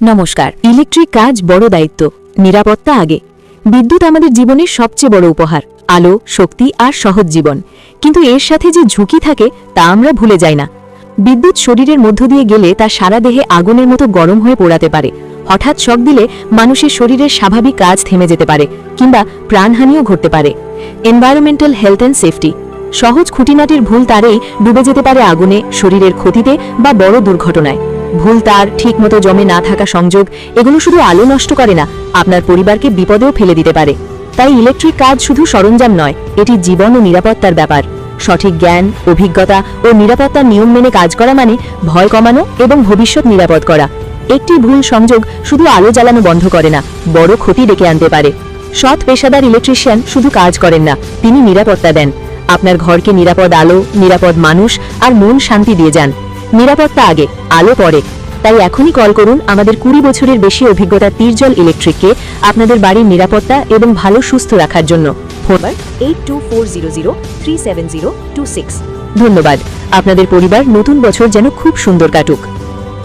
নমস্কার। ইলেকট্রিক কাজ বড় দায়িত্ব, নিরাপত্তা আগে। বিদ্যুৎ আমাদের জীবনের সবচেয়ে বড় উপহার, আলো, শক্তি আর সহজ জীবন। কিন্তু এর সাথে যে ঝুঁকি থাকে তা আমরা ভুলে যাই না। বিদ্যুৎ শরীরের মধ্য দিয়ে গেলে তা সারা দেহে আগুনের মতো গরম হয়ে পোড়াতে পারে। হঠাৎ শক দিলে মানুষের শরীরের স্বাভাবিক কাজ থেমে যেতে পারে কিংবা প্রাণহানিও ঘটতে পারে। এনভায়রনমেন্টাল হেলথ অ্যান্ড সেফটি, সহজ খুঁটিনাটির ভুল তারেই ডুবে যেতে পারে আগুনে, শরীরের ক্ষতিতে বা বড় দুর্ঘটনায়। ভুল তার, ঠিকমতো জমে না থাকা সংযোগ, এগুলো শুধু আলো নষ্ট করে না, আপনার পরিবারকে বিপদেও ফেলে দিতে পারে। তাই ইলেকট্রিক কাজ শুধু সরঞ্জাম নয়, এটি জীবন ও নিরাপত্তার ব্যাপার। সঠিক জ্ঞান, অভিজ্ঞতা ও নিরাপত্তার নিয়ম মেনে কাজ করা মানে ভয় কমানো এবং ভবিষ্যৎ নিরাপদ করা। একটি ভুল সংযোগ শুধু আলো জ্বালানো বন্ধ করে না, বড় ক্ষতি ডেকে আনতে পারে। সৎ পেশাদার ইলেকট্রিশিয়ান শুধু কাজ করেন না, তিনি নিরাপত্তা দেন। আপনার ঘরকে নিরাপদ আলো, নিরাপদ মানুষ আর মন শান্তি দিয়ে যান। নিরাপত্তা আগে, আলো পরে। তাই এখনই কল করুন আমাদের 20 বছরের বেশি অভিজ্ঞতা তির্জল ইলেকট্রিককে আপনাদের বাড়ির নিরাপত্তা এবং ভালো সুস্থ রাখার জন্য। ফোন 8240037026। ধন্যবাদ। আপনাদের পরিবার নতুন বছর যেন খুব সুন্দর কাটুক।